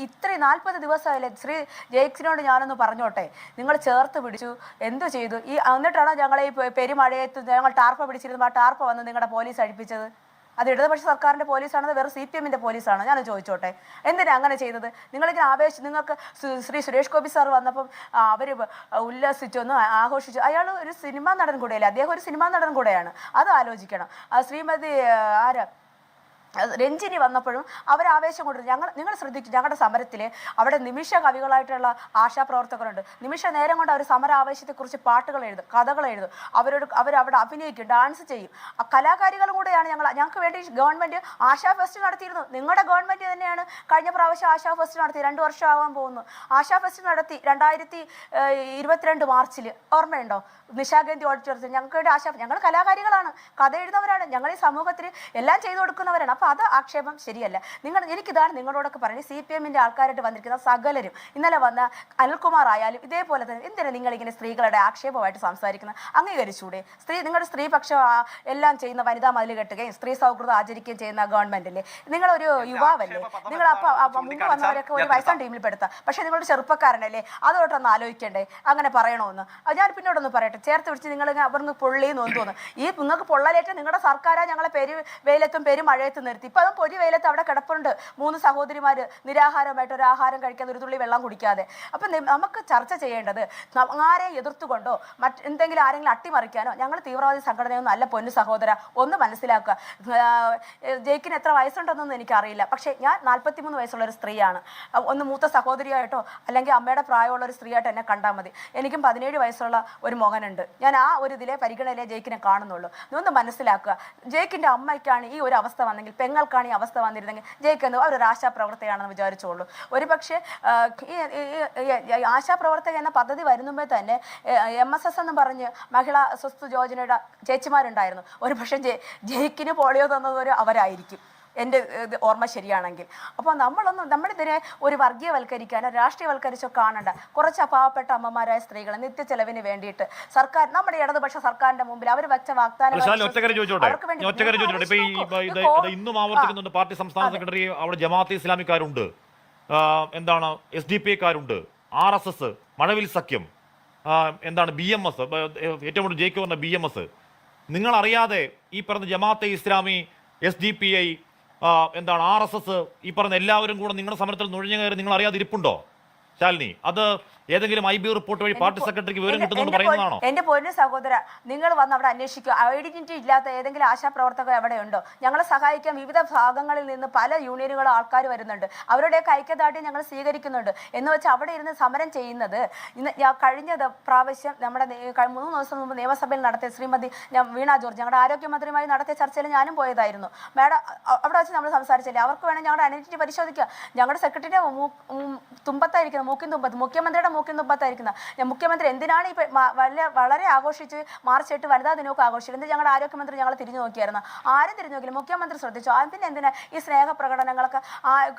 ഇത്രയും 40 ദിവസമായില്ലേ ശ്രീ ജെയ്ക്സിനോട് ഞാനൊന്ന് പറഞ്ഞോട്ടെ, നിങ്ങൾ ചേർത്ത് പിടിച്ചു എന്തു ചെയ്തു? എന്നിട്ടാണോ ഞങ്ങൾ ഈ പെരുമഴയത്ത് ഞങ്ങൾ ടാർപ്പ പിടിച്ചിരുന്നു, ആ ടാർപ്പ വന്ന് നിങ്ങളുടെ പോലീസ് അഴിപ്പിച്ചത്? അത് ഇടതുപക്ഷ സർക്കാരിൻ്റെ പോലീസാണത് വെറും CPM-ൻ്റെ പോലീസാണ്? ഞാൻ ചോദിച്ചോട്ടെ, എന്തിനാണ് അങ്ങനെ ചെയ്തത്? നിങ്ങളിങ്ങനെ നിങ്ങൾക്ക് ശ്രീ സുരേഷ് ഗോപി സാർ വന്നപ്പം അവർ ഉല്ലസിച്ചൊന്ന് ആഘോഷിച്ചു. അയാൾ ഒരു സിനിമാ നടൻ കൂടെയല്ലേ, അദ്ദേഹം ഒരു സിനിമാ നടൻ കൂടെയാണ്, അത് ആലോചിക്കണം. ശ്രീമതി രഞ്ജിനി വന്നപ്പോഴും അവർ ആവേശം കൊണ്ടിരുന്നു. നിങ്ങൾ ശ്രദ്ധിച്ചു, ഞങ്ങളുടെ സമരത്തിൽ അവിടെ നിമിഷ കവികളായിട്ടുള്ള ആശാപ്രവർത്തകരുണ്ട്. നിമിഷ നേരം കൊണ്ട് അവർ സമരാവേശത്തെക്കുറിച്ച് പാട്ടുകൾ എഴുതും, കഥകൾ എഴുതും, അവരവിടെ അഭിനയിക്കും, ഡാൻസ് ചെയ്യും. ആ കലാകാരികളും കൂടെയാണ് ഞങ്ങൾക്ക് വേണ്ടി ഗവൺമെൻറ് ആശാ ഫെസ്റ്റ് നടത്തിയിരുന്നു. നിങ്ങളുടെ ഗവൺമെൻറ് തന്നെയാണ് കഴിഞ്ഞ പ്രാവശ്യം ആശാ ഫെസ്റ്റ് നടത്തി, 2 വർഷം ആവാൻ പോകുന്നു. ആശാ ഫെസ്റ്റ് നടത്തി 2022 മാർച്ചിൽ, ഓർമ്മയുണ്ടോ? നിശാഗന്ധി ഓഡിറ്റോറിയത്തിൽ ഞങ്ങൾക്ക് വേണ്ടി ഞങ്ങൾ കലാകാരികളാണ്, കഥ എഴുതുന്നവരാണ്, ഞങ്ങൾ ഈ സമൂഹത്തിന് എല്ലാം ചെയ്തു കൊടുക്കുന്നവരാണ്. അപ്പോൾ അത് ആക്ഷേപം ശരിയല്ല. എനിക്കിതാണ് നിങ്ങളോടൊക്കെ പറയുന്നത്, CPM-ൻ്റെ ആൾക്കാരായിട്ട് വന്നിരിക്കുന്ന സകലരും, ഇന്നലെ വന്ന അനിൽകുമാർ ആയാലും ഇതേപോലെ തന്നെ, എന്തിനാണ് നിങ്ങളിങ്ങനെ സ്ത്രീകളുടെ ആക്ഷേപമായിട്ട് സംസാരിക്കുന്നത്? അംഗീകരിച്ചൂടെ? നിങ്ങളുടെ സ്ത്രീപക്ഷം എല്ലാം ചെയ്യുന്ന വനിതാ മതിൽ കെട്ടുകയും സ്ത്രീ സൗഹൃദം ആചരിക്കുകയും ചെയ്യുന്ന ഗവൺമെൻറ്റല്ലേ? നിങ്ങളൊരു യുവാവല്ലേ? നിങ്ങൾ മുമ്പ് വന്നവരൊക്കെ ഒരു വയസ്സാം ടീമിൽ പെടുത്താം, പക്ഷേ നിങ്ങളൊരു ചെറുപ്പക്കാരനല്ലേ? അതോട്ടൊന്ന് ആലോചിക്കണ്ടേ അങ്ങനെ പറയണമെന്ന്? ഞാൻ പിന്നോടൊന്ന് പറയട്ടെ, ചേർത്ത് പിടിച്ച് നിങ്ങൾ അവർക്ക് പൊള്ളിയെന്ന് തോന്നുന്നു. നിങ്ങൾക്ക് പൊള്ളലേറ്റ നിങ്ങളുടെ സർക്കാരാണ് ഞങ്ങളെ വെയിലത്തും പെരുമഴയത്തും നിർത്തി. ഇപ്പം അതും പൊരി വെയിലത്ത് അവിടെ കിടപ്പുണ്ട് 3 സഹോദരിമാർ നിരാഹാരമായിട്ട് ഒരു ആഹാരം കഴിക്കാതെ, ഒരു തുള്ളി വെള്ളം കുടിക്കാതെ. അപ്പം നമുക്ക് ചർച്ച ചെയ്യേണ്ടത് ആരെ എതിർത്തുകൊണ്ടോ എന്തെങ്കിലും ആരെങ്കിലും അട്ടിമറിക്കാനോ ഞങ്ങൾ തീവ്രവാദി സംഘടനയൊന്നും അല്ല. പൊന്നു സഹോദര, ഒന്ന് മനസ്സിലാക്കുക. ജയിക്കിന് എത്ര വയസ്സുണ്ടെന്നൊന്നും എനിക്കറിയില്ല, പക്ഷേ ഞാൻ 43 വയസ്സുള്ള ഒരു സ്ത്രീയാണ്. ഒന്ന് മൂത്ത സഹോദരിയായിട്ടോ അല്ലെങ്കിൽ അമ്മയുടെ പ്രായമുള്ള ഒരു സ്ത്രീയായിട്ട് എന്നെ കണ്ടാൽ മതി. എനിക്കും 17 വയസ്സുള്ള ഒരു മകനുണ്ട്. ഞാൻ ആ ഒരു ഇതിലെ പരിഗണനയിലെ ജയിക്കിനെ കാണുന്നുള്ളൂ. ഒന്ന് മനസ്സിലാക്കുക, ജയിക്കിൻ്റെ അമ്മയ്ക്കാണ് ഈ ഒരു അവസ്ഥ വന്നെങ്കിൽ, പെങ്ങൾക്കാണ് ഈ അവസ്ഥ വന്നിരുന്നെങ്കിൽ ജയിക്ക് അവരൊരു ആശാപ്രവർത്തകയാണെന്ന് വിചാരിച്ചോളൂ. ഒരു പക്ഷേ ഈ ആശാപ്രവർത്തക എന്ന പദ്ധതി വരുന്നുമ്പോൾ തന്നെ MSS എന്ന് പറഞ്ഞ് മഹിളാ സ്വത്ത് യോജനയുടെ ചേച്ചിമാരുണ്ടായിരുന്നു. ഒരു പക്ഷേ ജയിക്കിന് പോളിയോ തന്നത് അവരായിരിക്കും, എൻ്റെ ഓർമ്മ ശരിയാണെങ്കിൽ. അപ്പോൾ നമ്മളിതിനെ ഒരു വർഗീയവൽക്കരിക്കാനോ രാഷ്ട്രീയവൽക്കരിച്ചോ കാണണ്ട. കുറച്ച് പാവപ്പെട്ട അമ്മമാരായ സ്ത്രീകൾ നിത്യച്ചെലവിന് വേണ്ടിയിട്ട് സർക്കാർ, നമ്മുടെ ഇടതുപക്ഷ സർക്കാരിന്റെ മുമ്പിൽ അവർ വെച്ച വാഗ്ദാനം ഇന്നും ആവർത്തിക്കുന്നുണ്ട്. പാർട്ടി സംസ്ഥാന സെക്രട്ടറി അവിടെ ജമാഅത്തെ ഇസ്ലാമിക്കാരുണ്ട്, എന്താണ് SDPക്കാരുണ്ട്, RSS, മഴവിൽ സഖ്യം, എന്താണ് BMS, ഏറ്റവും കൂടുതൽ ജയിക്ക് പറഞ്ഞ BMS. നിങ്ങളറിയാതെ ഈ പറഞ്ഞ ജമാഅത്തെ ഇസ്ലാമി, SDPI, എന്താണ് RSS, ഈ പറഞ്ഞ എല്ലാവരും കൂടെ നിങ്ങളുടെ സമരത്തിൽ നുഴഞ്ഞു കയറി നിങ്ങൾ അറിയാതെ ഇരിപ്പുണ്ടോ ശാലിനി? അത് ഏതെങ്കിലും IB റിപ്പോർട്ട് വഴി പാർട്ടി സെക്രട്ടറിക്ക് വിവരം കിട്ടുന്നുണ്ട് പറയുന്നതാണോ? എന്റെ പൊന്നു സഹോദര, നിങ്ങൾ വന്ന് അവിടെ അന്വേഷിക്കുക. ഐഡന്റിറ്റി ഇല്ലാത്ത ഏതെങ്കിലും ആശാപ്രവർത്തകർ എവിടെയുണ്ടോ? ഞങ്ങളെ സഹായിക്കാൻ വിവിധ ഭാഗങ്ങളിൽ നിന്ന് പല യൂണിയനുകളും ആൾക്കാർ വരുന്നുണ്ട്. അവരുടെയൊക്കെ ഐക്യദാർഢ്യം ഞങ്ങൾ സ്വീകരിക്കുന്നുണ്ട്. എന്ന് വെച്ചാൽ അവിടെ ഇരുന്ന് സമരം ചെയ്യുന്നത് കഴിഞ്ഞ പ്രാവശ്യം നമ്മുടെ 3 ദിവസം മുമ്പ് നിയമസഭയിൽ നടത്തിയ ശ്രീമതി വീണ ജോർജ്, ഞങ്ങളുടെ ആരോഗ്യമന്ത്രിയുമായി നടത്തിയ ചർച്ചയിൽ ഞാനും പോയതായിരുന്നു. മാഡം അവിടെ വെച്ച് നമ്മൾ സംസാരിച്ചില്ലേ? അവർക്ക് വേണമെങ്കിൽ ഞങ്ങളുടെ ഐഡന്റിറ്റി പരിശോധിക്കുക. ഞങ്ങളുടെ സെക്രട്ടറിയുടെ തുമ്പത്തായിരിക്കുന്നത്, മൂക്കിൻ തുമ്പത്ത്, മുഖ്യമന്ത്രിയുടെ മൂക്കിൻ തുമ്പത്തായിരിക്കുന്ന മുഖ്യമന്ത്രി എന്തിനാണ് ഈ വളരെ ആഘോഷിച്ച് March 8 വനിതാ ദിനമൊക്കെ ആഘോഷിച്ചത്? എന്ത് ഞങ്ങളുടെ ആരോഗ്യമന്ത്രി ഞങ്ങളെ തിരിഞ്ഞു നോക്കിയായിരുന്നു? ആരും തിരിഞ്ഞു നോക്കില്ല, മുഖ്യമന്ത്രി ശ്രദ്ധിച്ചു. പിന്നെ എന്തിനാ ഈ സ്നേഹ പ്രകടനങ്ങളൊക്കെ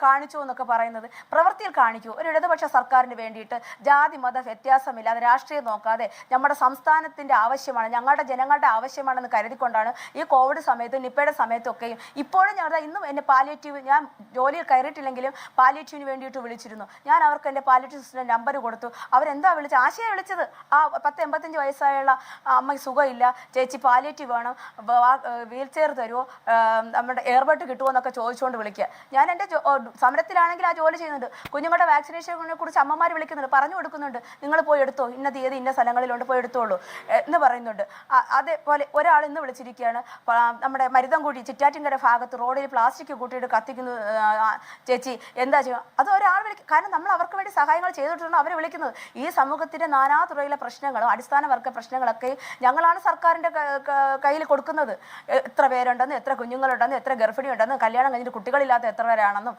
കാണിച്ചു എന്നൊക്കെ പറയുന്നത്? പ്രവൃത്തിയിൽ കാണിക്കൂ. ഒരു ഇടതുപക്ഷ സർക്കാരിന് വേണ്ടിയിട്ട് ജാതി മത വ്യത്യാസമില്ലാതെ, രാഷ്ട്രീയം നോക്കാതെ നമ്മുടെ സംസ്ഥാനത്തിന്റെ ആവശ്യമാണ്, ഞങ്ങളുടെ ജനങ്ങളുടെ ആവശ്യമാണെന്ന് കരുതിക്കൊണ്ടാണ് ഈ കോവിഡ് സമയത്തും നിപ്പയുടെ സമയത്തൊക്കെയും ഇപ്പോഴും ഇന്നും എന്നെ പാലിയേറ്റീവ്, ഞാൻ ജോലിയിൽ കയറിയിട്ടില്ലെങ്കിലും പാലിയേറ്റീവിന് വേണ്ടിയിട്ട് വിളിച്ചിരുന്നു. ഞാൻ അവർക്ക് എൻ്റെ പാലിയേറ്റീവ് സിസ്റ്ററിൻ്റെ നമ്പർ കൊടുത്തു. അവരെന്താ വിളിച്ചത്? ആശയെ വിളിച്ചത്. 85 വയസ്സായുള്ള അമ്മയ്ക്ക് സുഖമില്ല, ചേച്ചി പാലിയേറ്റീവ് വേണം, വീൽ ചെയർ തരുമോ, നമ്മുടെ എയർബഡ് കിട്ടുമോ എന്നൊക്കെ ചോദിച്ചുകൊണ്ട് വിളിക്കുക. ഞാൻ എൻ്റെ സമരത്തിലാണെങ്കിൽ ആ ജോലി ചെയ്യുന്നുണ്ട്. കുഞ്ഞുങ്ങളുടെ വാക്സിനേഷനെ കുറിച്ച് അമ്മമാർ വിളിക്കുന്നുണ്ട്, പറഞ്ഞു കൊടുക്കുന്നുണ്ട്, നിങ്ങൾ പോയി എടുത്തോ, ഇന്ന തീയതി ഇന്ന സ്ഥലങ്ങളിലുണ്ട്, പോയി എടുത്തോളൂ എന്ന് പറയുന്നുണ്ട്. അതേപോലെ ഒരാൾ ഇന്ന് വിളിച്ചിരിക്കുകയാണ്, നമ്മുടെ മരുതൻകുടി ചിറ്റാറ്റിൻകര ഭാഗത്ത് റോഡിൽ പ്ലാസ്റ്റിക് കൂട്ടിയിട്ട് കത്തിക്കുന്നു ചേച്ചി, എന്താ ചെയ്യുക? അത് ഒരാൾ വിളിക്കും. കാരണം നമ്മൾ അവർക്ക് വേണ്ടി സഹായങ്ങൾ ചെയ്തിട്ടുണ്ട് അവരെ വിളിക്കുന്നത്. ഈ സമൂഹത്തിന്റെ നാനാതുറയിലെ പ്രശ്നങ്ങളും അടിസ്ഥാന വർഗ പ്രശ്നങ്ങളൊക്കെ ഞങ്ങളാണ് സർക്കാരിന്റെ കയ്യിൽ കൊടുക്കുന്നത്. എത്ര പേരുണ്ടെന്ന്, എത്ര കുഞ്ഞുങ്ങളുണ്ടെന്ന്, എത്ര ഗർഭിണി ഉണ്ടെന്ന്, കല്യാണം കഴിഞ്ഞിട്ട് കുട്ടികളില്ലാത്ത എത്ര പേരാണെന്നും,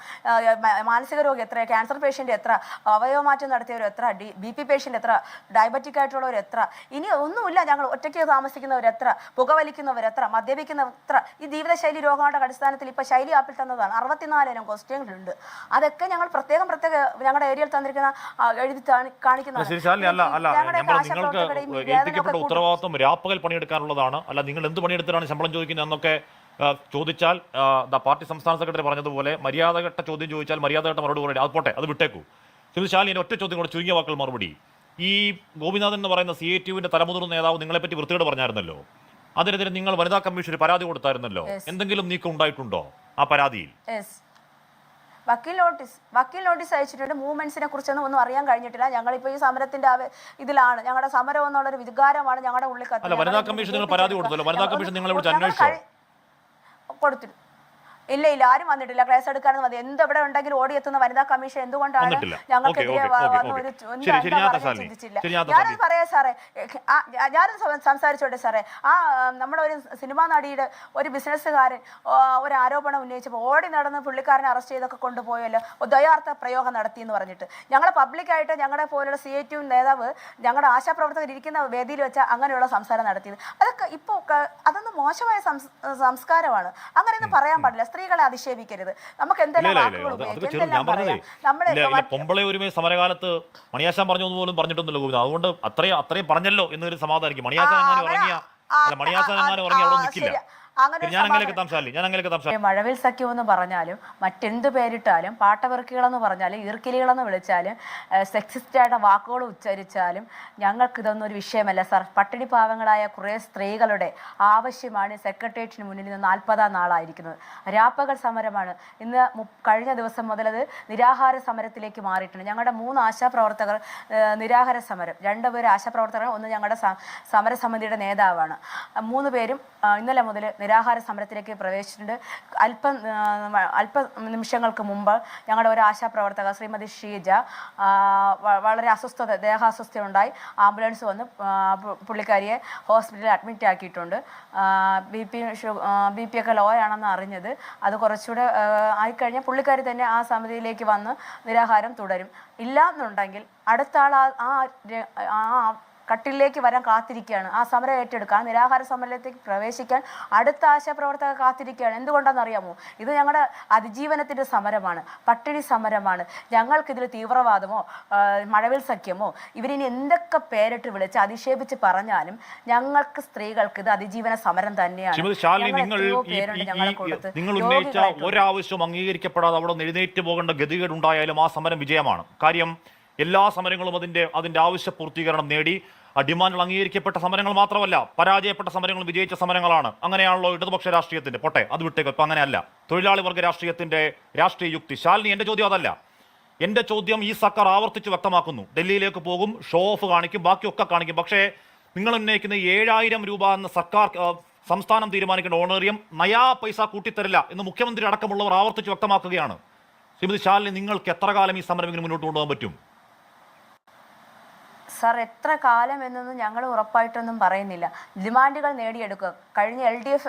മാനസിക രോഗി എത്ര, ക്യാൻസർ പേഷ്യന്റ് എത്ര, അവയവമാറ്റം നടത്തിയവർ എത്ര, BP പേഷ്യന്റ് എത്ര, ഡയബറ്റിക് ആയിട്ടുള്ളവർ എത്ര, ഇനി ഒന്നുമില്ല ഞങ്ങൾ ഒറ്റയ്ക്ക് താമസിക്കുന്നവരെത്ര, പുകവലിക്കുന്നവരെത്ര, മദ്യപിക്കുന്നവരെത്ര. ഈ ജീവിതശൈലി രോഗങ്ങളുടെ അടിസ്ഥാനത്തിൽ ഇപ്പൊ ശൈലി ആപ്പിൽ തന്നതാണ് 64 ക്വസ്റ്റ്യനുണ്ട്. അതൊക്കെ ഞങ്ങൾ പ്രത്യേകം ഞങ്ങളുടെ ഏരിയയിൽ തന്നിരിക്കുന്ന എഴുതി കാണിക്കുന്ന നിങ്ങൾക്ക് ഏൽപ്പിക്കപ്പെട്ട ഉത്തരവാദിത്വം രാപ്പകൽ പണിയെടുക്കാനുള്ളതാണ്. അല്ല, നിങ്ങൾ എന്ത് പണിയെടുത്തിട്ടാണ് ശമ്പളം ചോദിക്കുന്നത് എന്നൊക്കെ ചോദിച്ചാൽ പാർട്ടി സംസ്ഥാന സെക്രട്ടറി പറഞ്ഞതുപോലെ മര്യാദഘട്ട ചോദ്യം ചോദിച്ചാൽ മര്യാദഘട്ട മറുപടി പറയട്ടെ, അത് പോട്ടെ, അത് വിട്ടേക്കൂ. ശ്രീമതി ശാലിനി, ഒറ്റ ചോദ്യം കൂടെ, ചുരുങ്ങിയ വാക്കുകൾ മറുപടി. ഈ ഗോപിനാഥൻ എന്ന് പറയുന്ന CITUവിന്റെ തലമുതിർന്ന നേതാവ് നിങ്ങളെപ്പറ്റി വൃത്തികേട് പറഞ്ഞായിരുന്നല്ലോ. അതിനെതിരെ നിങ്ങൾ വനിതാ കമ്മീഷന് പരാതി കൊടുത്തായിരുന്നല്ലോ. എന്തെങ്കിലും നീക്കം ഉണ്ടായിട്ടുണ്ടോ ആ പരാതിയിൽ? വക്കീൽ നോട്ടീസ് അയച്ചിട്ടുണ്ട്. മൂവ്മെന്റ്സിനെ കുറിച്ചൊന്നും ഒന്നും അറിയാൻ കഴിഞ്ഞിട്ടില്ല. ഞങ്ങളിപ്പോൾ ഈ സമരത്തിന്റെ ഇതിലാണ്. ഞങ്ങളുടെ സമരം എന്നുള്ളൊരു വികാരമാണ് ഞങ്ങളുടെ ഉള്ളിൽ അല്ല, വനിതാ കമ്മീഷൻ നിങ്ങൾ പരാതി കൊടുത്തല്ലോ. വനിതാ കമ്മീഷൻ നിങ്ങളെ വിളിച്ച് അന്വേഷിച്ചോ? കൊടുത്തിരുന്നു. ഇല്ല, ആരും വന്നിട്ടില്ല. കേസ് എടുക്കാനും മതി. എന്തെവിടെ ഉണ്ടെങ്കിലും ഓടിയെത്തുന്ന വനിതാ കമ്മീഷൻ എന്തുകൊണ്ടാണ് ഞങ്ങൾക്കെതിരെ ചിന്തിച്ചില്ല? ഞാനത് പറയാം സാറേ, ഞാനത് സംസാരിച്ചോട്ടെ സാറേ. നമ്മുടെ ഒരു സിനിമാ നടിയുടെ ഒരു ബിസിനസ്സുകാരൻ ഒരു ആരോപണം ഉന്നയിച്ചപ്പോൾ ഓടി നടന്ന് പുള്ളിക്കാരനെ അറസ്റ്റ് ചെയ്തൊക്കെ കൊണ്ടുപോയല്ലോ, ദ്വയാർത്ഥ പ്രയോഗം നടത്തി എന്ന് പറഞ്ഞിട്ട്. ഞങ്ങളെ പബ്ലിക്കായിട്ട് ഞങ്ങളുടെ പോലുള്ള CITU നേതാവ് ഞങ്ങളുടെ ആശാപ്രവർത്തകർ ഇരിക്കുന്ന വേദിയിൽ വെച്ച് അങ്ങനെയുള്ള സംസാരം നടത്തിയത്, അതൊക്കെ ഇപ്പോൾ അതൊന്നും മോശമായ സംസ്കാരമാണ്. അങ്ങനെയൊന്നും പറയാൻ പാടില്ല. സ്ത്രീകളെ അധിക്ഷേപിക്കരുത്. നമുക്ക് പൊമ്പളെ ഒരുമേ സമരകാലത്ത് മണിയാശാൻ പറഞ്ഞു പോലും പറഞ്ഞിട്ടൊന്നുമില്ല ഗോവിന്ദ. അതുകൊണ്ട് അത്രയും പറഞ്ഞല്ലോ എന്നൊരു സമാധാനിക്കും. മണിയാശാൻ എങ്ങാനും ഉറങ്ങി അവിടെ നിൽക്കില്ല. മഴവിൽ സഖ്യം എന്ന് പറഞ്ഞാലും മറ്റെന്ത് പേരിട്ടാലും പാട്ടവെറുക്കികളെന്ന് പറഞ്ഞാലും ഈർക്കിലികളെന്ന് വിളിച്ചാലും സെക്സിസ്റ്റായിട്ട് വാക്കുകൾ ഉച്ചരിച്ചാലും ഞങ്ങൾക്ക് ഇതൊന്നും ഒരു വിഷയമല്ല സാർ. പട്ടിണി പാവങ്ങളായ കുറേ സ്ത്രീകളുടെ ആവശ്യമാണ് സെക്രട്ടേറിയറ്റിന് മുന്നിൽ നിന്ന് 40-ാം നാളായിരിക്കുന്നത്. രാപ്പകൽ സമരമാണ്. ഇന്ന് കഴിഞ്ഞ ദിവസം മുതൽ അത് നിരാഹാര സമരത്തിലേക്ക് മാറിയിട്ടുണ്ട്. ഞങ്ങളുടെ 3 ആശാപ്രവർത്തകർ നിരാഹാര സമരം, 2 പേര് ആശാപ്രവർത്തകർ, ഒന്ന് ഞങ്ങളുടെ സമരസമിതിയുടെ നേതാവാണ്. 3 പേരും ഇന്നലെ മുതൽ നിരാഹാര സമരത്തിലേക്ക് പ്രവേശിച്ചിട്ടുണ്ട്. അല്പ നിമിഷങ്ങൾക്ക് മുമ്പ് ഞങ്ങളുടെ ഒരു ആശാപ്രവർത്തക ശ്രീമതി ഷീജ വളരെ ദേഹാസ്വസ്ഥയുണ്ടായി. ആംബുലൻസ് വന്ന് പുള്ളിക്കാരിയെ ഹോസ്പിറ്റലിൽ അഡ്മിറ്റ് ആക്കിയിട്ടുണ്ട്. ബി പി ഒക്കെ ലോ ആണെന്ന് അറിഞ്ഞത്. അത് കുറച്ചുകൂടെ ആയിക്കഴിഞ്ഞാൽ പുള്ളിക്കാരി തന്നെ ആ സമിതിയിലേക്ക് വന്ന് നിരാഹാരം തുടരും. ഇല്ല എന്നുണ്ടെങ്കിൽ അടുത്ത ആൾ ആ കട്ടിലേക്ക് വരാൻ കാത്തിരിക്കുകയാണ്. ആ സമരം ഏറ്റെടുക്കാൻ, നിരാഹാര സമരത്തിലേക്ക് പ്രവേശിക്കാൻ അടുത്ത ആശാപ്രവർത്തകർ കാത്തിരിക്കുകയാണ്. എന്തുകൊണ്ടാണെന്നറിയാമോ? ഇത് ഞങ്ങളുടെ അതിജീവനത്തിൻ്റെ സമരമാണ്, പട്ടിണി സമരമാണ്. ഞങ്ങൾക്കിതിൽ തീവ്രവാദമോ മഴവിൽ സഖ്യമോ ഇവരിനി എന്തൊക്കെ പേരിട്ട് വിളിച്ച് അധിക്ഷേപിച്ച് പറഞ്ഞാലും ഞങ്ങൾക്ക് സ്ത്രീകൾക്ക് ഇത് അതിജീവന സമരം തന്നെയാണ്. നിങ്ങൾ ഉന്നയിച്ച ഒരാവശ്യം അംഗീകരിക്കപ്പെടാതെ അവിടെ എഴുന്നേറ്റ് പോകേണ്ട ഗതികേടുണ്ടായാലും ആ സമരം വിജയമാണ്. കാര്യം എല്ലാ സമരങ്ങളും അതിന്റെ ആവശ്യ പൂർത്തീകരണം നേടി. ഡിമാൻഡുകൾ അംഗീകരിക്കപ്പെട്ട സമരങ്ങൾ മാത്രമല്ല, പരാജയപ്പെട്ട സമരങ്ങൾ വിജയിച്ച സമരങ്ങളാണ്. അങ്ങനെയാണല്ലോ ഇടതുപക്ഷ രാഷ്ട്രീയത്തിന്റെ. പോട്ടെ, അത് വിട്ടേക്ക്. ഇപ്പം അങ്ങനെയല്ല. തൊഴിലാളി വർഗ രാഷ്ട്രീയത്തിന്റെ രാഷ്ട്രീയ യുക്തി. ശാലിനി, എന്റെ ചോദ്യം അതല്ല. എന്റെ ചോദ്യം ഈ സർക്കാർ ആവർത്തിച്ച് വ്യക്തമാക്കുന്നു. ഡൽഹിയിലേക്ക് പോകും, ഷോ ഓഫ് കാണിക്കും, ബാക്കിയൊക്കെ കാണിക്കും. പക്ഷേ നിങ്ങൾ ഉന്നയിക്കുന്ന 7000 രൂപ എന്ന സർക്കാർ സംസ്ഥാനം തീരുമാനിക്കേണ്ട ഓണേറിയം നയാ പൈസ കൂട്ടിത്തരില്ല എന്ന് മുഖ്യമന്ത്രി അടക്കമുള്ളവർ ആവർത്തിച്ച് വ്യക്തമാക്കുകയാണ്. ശ്രീമതി ശാലിനി, നിങ്ങൾക്ക് എത്ര കാലം ഈ സമരം ഇങ്ങനെ മുന്നോട്ട് കൊണ്ടുപോകാൻ പറ്റും? സാർ, എത്ര കാലം എന്നൊന്നും ഞങ്ങൾ ഉറപ്പായിട്ടൊന്നും പറയുന്നില്ല. ഡിമാൻഡുകൾ നേടിയെടുക്കുക. കഴിഞ്ഞ LDF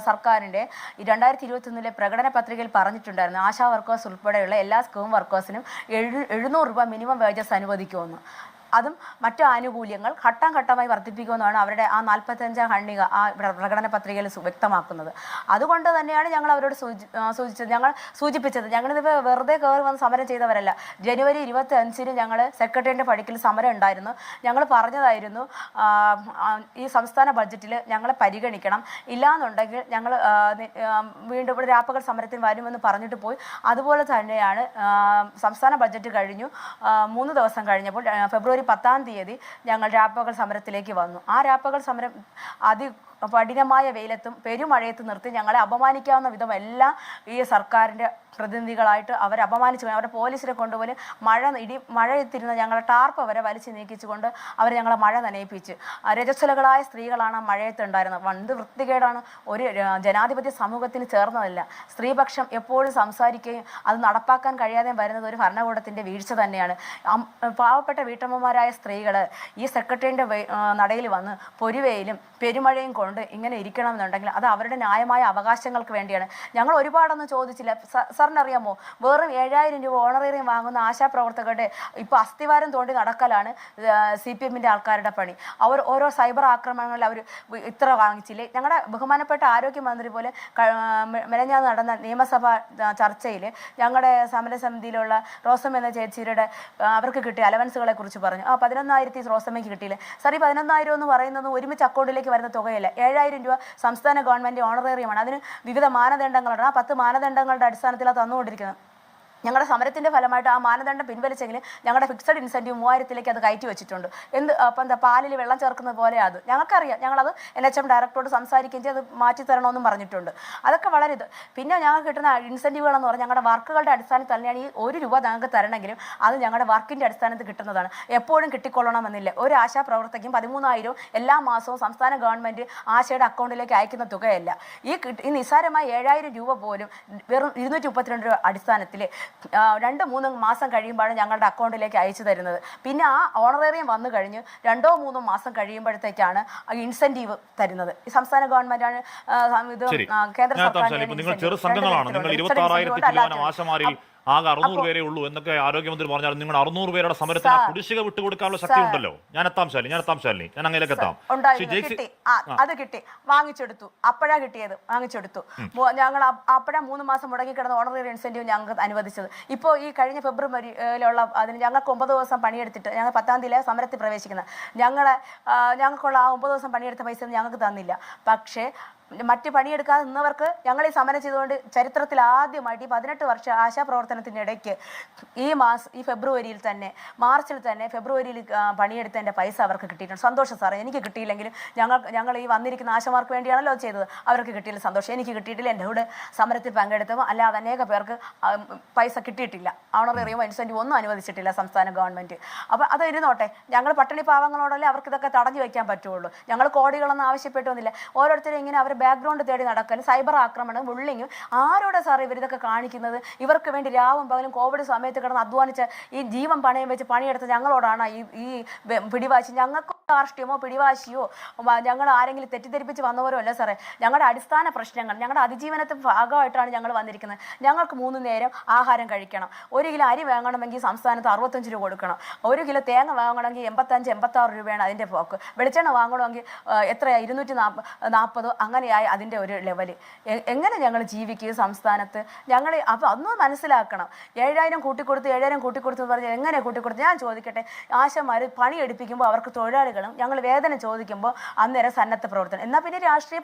സർക്കാരിൻ്റെ 2021 പ്രകടന പത്രികയിൽ പറഞ്ഞിട്ടുണ്ടായിരുന്നു ആശാ വർക്കേഴ്സ് ഉൾപ്പെടെയുള്ള എല്ലാ സ്കൂം വർക്കേഴ്സിനും 700 രൂപ മിനിമം വേജസ് അനുവദിക്കുമെന്ന്. അതും മറ്റു ആനുകൂല്യങ്ങൾ ഘട്ടം ഘട്ടമായി വർദ്ധിപ്പിക്കുമെന്നാണ് അവരുടെ ആ 45 ഖണ്ഡിക ആ പ്രകടന പത്രികയിൽ വ്യക്തമാക്കുന്നത്. അതുകൊണ്ട് തന്നെയാണ് ഞങ്ങൾ അവരോട് സൂചിപ്പിച്ചത്. ഞങ്ങളിത് വെറുതെ കയറി വന്ന് സമരം ചെയ്തവരല്ല. ജനുവരി 25-ന് ഞങ്ങൾ സെക്രട്ടേറിയറ്റിൻ്റെ പടിക്കൽ സമരം ഉണ്ടായിരുന്നു. ഞങ്ങൾ പറഞ്ഞതായിരുന്നു ഈ സംസ്ഥാന ബഡ്ജറ്റിൽ ഞങ്ങളെ പരിഗണിക്കണം, ഇല്ലാന്നുണ്ടെങ്കിൽ ഞങ്ങൾ വീണ്ടും ഇവിടെ രാപ്പകൽ സമരത്തിന് വരുമെന്ന് പറഞ്ഞിട്ട് പോയി. അതുപോലെ തന്നെയാണ് സംസ്ഥാന ബഡ്ജറ്റ് കഴിഞ്ഞു. 3 ദിവസം കഴിഞ്ഞപ്പോൾ ഫെബ്രുവരി 10-ാം തീയതി ഞങ്ങൾ രാപ്പകൽ സമരത്തിലേക്ക് വന്നു. ആ രാപ്പകൽ സമരം കഠിനമായ വെയിലത്തും പെരുമഴയത്തും നിർത്തി ഞങ്ങളെ അപമാനിക്കാവുന്ന വിധം എല്ലാം ഈ സർക്കാരിൻ്റെ പ്രതിനിധികളായിട്ട് അവരെ അപമാനിച്ചു. അവരെ പോലീസിനെ കൊണ്ടുപോയി മഴയെത്തിരുന്ന ഞങ്ങളെ ടാർപ്പ് വരെ വലിച്ചു നീക്കിച്ചുകൊണ്ട് അവർ ഞങ്ങളെ മഴ നനയിപ്പിച്ച്. രജസ്വലകളായ സ്ത്രീകളാണ് മഴയത്തുണ്ടായിരുന്നത്. എന്ത് വൃത്തികേടാണ്! ഒരു ജനാധിപത്യ സമൂഹത്തിന് ചേർന്നതല്ല. സ്ത്രീപക്ഷം എപ്പോഴും സംസാരിക്കുകയും അത് നടപ്പാക്കാൻ കഴിയാതെ വരുന്നത് ഒരു ഭരണകൂടത്തിൻ്റെ വീഴ്ച തന്നെയാണ്. പാവപ്പെട്ട വീട്ടമ്മമാരായ സ്ത്രീകൾ ഈ സെക്രട്ടറിയുടെ നടയിൽ വന്ന് പൊരുവയിലും പെരുമഴയും കൊണ്ട് ഇങ്ങനെ ഇരിക്കണമെന്നുണ്ടെങ്കിൽ അത് അവരുടെ ന്യായമായ അവകാശങ്ങൾക്ക് വേണ്ടിയാണ്. ഞങ്ങൾ ഒരുപാടൊന്നും ചോദിച്ചില്ല. സാറിനറിയാമോ, വെറും 7000 രൂപ ഓണറേറിയം വാങ്ങുന്ന ആശാപ്രവർത്തകരുടെ ഇപ്പോൾ അസ്ഥിവാരം തോണ്ടി നടക്കലാണ് CPM-ന്റെ ആൾക്കാരുടെ പണി. അവർ ഓരോ സൈബർ ആക്രമണങ്ങളിൽ അവർ ഇത്ര വാങ്ങിച്ചില്ലേ. ഞങ്ങളുടെ ബഹുമാനപ്പെട്ട ആരോഗ്യമന്ത്രി പോലെ മെനഞ്ഞാന്ന് നടന്ന നിയമസഭാ ചർച്ചയിൽ ഞങ്ങളുടെ സമരസമിതിയിലുള്ള റോസം എന്ന ചേച്ചിയുടെ അവർക്ക് കിട്ടിയ അലവൻസുകളെ കുറിച്ച് പറഞ്ഞു. 11,000 റോസമ്മയ്ക്ക് കിട്ടിയില്ലേ. സാർ, ഈ 11,000 എന്ന് പറയുന്നത് ഒരുമിച്ച് അക്കൗണ്ടിലേക്ക് വരുന്ന തുകയല്ല. 7,000 രൂപ സംസ്ഥാന ഗവൺമെൻറ് ഓണറേറിയമാണ്. അതിന് വിവിധ മാനദണ്ഡങ്ങളുണ്ട്. ആ 10 മാനദണ്ഡങ്ങളുടെ അടിസ്ഥാനത്തിലാണ് തന്നുകൊണ്ടിരിക്കുന്നത്. ഞങ്ങളുടെ സമരത്തിൻ്റെ ഫലമായിട്ട് ആ മാനദണ്ഡം പിൻവലിച്ചെങ്കിലും ഞങ്ങളുടെ ഫിക്സഡ് ഇൻസെൻറ്റീവ് 3000 അത് കയറ്റി വെച്ചിട്ടുണ്ട്. അപ്പം എന്താ പാലിൽ വെള്ളം ചേർക്കുന്നത് പോലെ അത് ഞങ്ങൾക്കറിയാം. ഞങ്ങളത് NHM ഡയറക്ടറോട് സംസാരിക്കുകയും ചെയ്ത് അത് മാറ്റി തരണമെന്നും പറഞ്ഞിട്ടുണ്ട്. അതൊക്കെ വളരെ പിന്നെ ഞങ്ങൾക്ക് കിട്ടുന്ന ഇൻസെൻറ്റീവുകളെന്ന് പറഞ്ഞാൽ ഞങ്ങളുടെ വർക്കുകളുടെ അടിസ്ഥാനത്തിൽ തന്നെയാണ്. ഈ 1 രൂപ ഞങ്ങൾക്ക് തരണമെങ്കിലും അത് ഞങ്ങളുടെ വർക്കിൻ്റെ അടിസ്ഥാനത്തിൽ കിട്ടുന്നതാണ്. എപ്പോഴും കിട്ടിക്കൊള്ളണമെന്നില്ല. ഒരു ആശാ പ്രവർത്തകയും 13,000 എല്ലാ മാസവും സംസ്ഥാന ഗവൺമെൻറ് ആശയുടെ അക്കൗണ്ടിലേക്ക് അയക്കുന്ന തുകയല്ല. ഈ നിസ്സാരമായ 7,000 രൂപ പോലും വെറും 232 രൂപ അടിസ്ഥാനത്തിൽ 2-3 മാസം കഴിയുമ്പോഴാണ് ഞങ്ങളുടെ അക്കൗണ്ടിലേക്ക് അയച്ചു തരുന്നത്. പിന്നെ ആ ഓണറേറിയം വന്നു കഴിഞ്ഞ് 2-3 മാസം കഴിയുമ്പോഴത്തേക്കാണ് ഇൻസെന്റീവ് തരുന്നത്. ഈ സംസ്ഥാന ഗവൺമെന്റാണ് ഇത് കേന്ദ്ര സർക്കാർ. നിങ്ങൾ ചെറു സംഘങ്ങളാണ്, നിങ്ങൾ 26,000 ആശമാരിൽ ആകെ 600 പേരേ ഉള്ളൂ എന്നൊക്കെ ആരോഗ്യമന്ത്രി പറഞ്ഞാൽ നിങ്ങൾ 600 പേരുടെ സമരത്തിന് കുടിശ്ശിക വിട്ടുകൊടുക്കാനുള്ള ശക്തി ഉണ്ടല്ലോ. ഞാൻ എത്താം ശാലിനി, ഞാൻ അങ്ങനെയൊക്കെ എത്താം. അത് കിട്ടി, വാങ്ങിച്ചെടുത്തു. അപ്പോഴാ കിട്ടിയത്, വാങ്ങിച്ചെടുത്തു. ഞങ്ങൾ അപ്പോഴാ 3 മാസം മുടങ്ങി കിടന്ന ഓണററി ഇൻസെന്റീവ് ഞങ്ങൾക്ക് അനുവദിച്ചത്. ഇപ്പോൾ ഈ കഴിഞ്ഞ ഫെബ്രുവരിയിലുള്ള അതിന് ഞങ്ങൾക്ക് 9 ദിവസം പണിയെടുത്തിട്ട് ഞങ്ങൾ 10-ാം തീയതി സമരത്തിൽ പ്രവേശിക്കുന്നത്. ഞങ്ങൾക്കുള്ള ആ 9 ദിവസം പണിയെടുത്ത പൈസ ഞങ്ങൾക്ക് തന്നില്ല. പക്ഷേ മറ്റ് പണിയെടുക്കാതെ നിന്നവർക്ക് ഞങ്ങൾ ഈ സമരം ചെയ്തുകൊണ്ട് ചരിത്രത്തിൽ ആദ്യമായിട്ട് ഈ 18 വർഷ ആശാപ്രവർത്തനത്തിനിടയ്ക്ക് ഈ ഫെബ്രുവരിയിൽ തന്നെ, മാർച്ചിൽ തന്നെ ഫെബ്രുവരിയിൽ പണിയെടുത്തതിൻ്റെ പൈസ അവർക്ക് കിട്ടിയിട്ടുണ്ട്. സന്തോഷം സാറേ. എനിക്ക് കിട്ടിയില്ലെങ്കിലും ഞങ്ങൾ ഈ വന്നിരിക്കുന്ന ആശമാർക്ക് വേണ്ടിയാണല്ലോ ചെയ്തത്. അവർക്ക് കിട്ടിയില്ല, സന്തോഷം. എനിക്ക് കിട്ടിയിട്ടില്ല. എൻ്റെ കൂടെ സമരത്തിൽ പങ്കെടുത്തപ്പോൾ അല്ലാതെ അനേക പേർക്ക് പൈസ കിട്ടിയിട്ടില്ല. ഓണറേറിയമോ ഇൻസെൻറ്റീവ് ഒന്നും അനുവദിച്ചിട്ടില്ല സംസ്ഥാന ഗവൺമെൻറ്. അപ്പോൾ അത് ഇരുന്നോട്ടെ. ഞങ്ങൾ പട്ടിണി പാവങ്ങളോടല്ലേ അവർക്ക് ഇതൊക്കെ തടഞ്ഞു വയ്ക്കാൻ പറ്റുള്ളൂ. ഞങ്ങൾ കോടികളൊന്നും ആവശ്യപ്പെട്ടു വന്നില്ല. ഓരോരുത്തരും ഇങ്ങനെ അവർ ബാക്ക്ഗ്രൗണ്ട് തേടി നടക്കലും സൈബർ ആക്രമണം, ബുള്ളിങ്ങും. ആരോടെ സാർ ഇവരിതൊക്കെ കാണിക്കുന്നത്? ഇവർക്ക് വേണ്ടി രാവും പകലും കോവിഡ് സമയത്ത് കിടന്ന് അധ്വാനിച്ച ഈ ജീവൻ പണയം വെച്ച് പണിയെടുത്ത ഞങ്ങളോടാണ് ഈ പിടിവാശി. ഞങ്ങൾക്ക് രാഷ്ട്രീയമോ പിടിവാശിയോ ഞങ്ങൾ ആരെങ്കിലും തെറ്റിദ്ധരിപ്പിച്ച് വന്നവരോ അല്ല സാറേ. ഞങ്ങളുടെ അടിസ്ഥാന പ്രശ്നങ്ങൾ, ഞങ്ങളുടെ അതിജീവനത്തിന് ഭാഗമായിട്ടാണ് ഞങ്ങൾ വന്നിരിക്കുന്നത്. ഞങ്ങൾക്ക് 3 നേരം ആഹാരം കഴിക്കണം. 1 കിലോ അരി വാങ്ങണമെങ്കിൽ സംസ്ഥാനത്ത് 65 രൂപ കൊടുക്കണം. 1 കിലോ തേങ്ങ വാങ്ങണമെങ്കിൽ 85-86 രൂപയാണ് അതിൻ്റെ പോക്ക്. വെളിച്ചെണ്ണ വാങ്ങണമെങ്കിൽ എത്രയാണ്? 240 അങ്ങനെയായി അതിൻ്റെ ഒരു ലെവല്. എങ്ങനെ ഞങ്ങൾ ജീവിക്കുക സംസ്ഥാനത്ത്? ഞങ്ങൾ അപ്പോൾ അതൊന്നും മനസ്സിലാക്കണം. 7,000 കൂട്ടിക്കൊടുത്ത് എന്ന് പറഞ്ഞാൽ എങ്ങനെ കൂട്ടിക്കൊടുത്ത്? ഞാൻ ചോദിക്കട്ടെ, ആശമാർ പണിയെടുപ്പിക്കുമ്പോൾ അവർക്ക് തൊഴിലാളികളും ഞങ്ങൾ വേതനം ചോദിക്കുമ്പോൾ അന്നേരം സന്നദ്ധ പ്രവർത്തനം. എന്നാൽ പിന്നെ രാഷ്ട്രീയ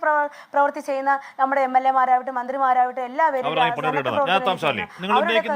പ്രവൃത്തി ചെയ്യുന്ന നമ്മുടെ MLA മാരാവട്ടെ, മന്ത്രിമാരാവട്ടെ എല്ലാവരും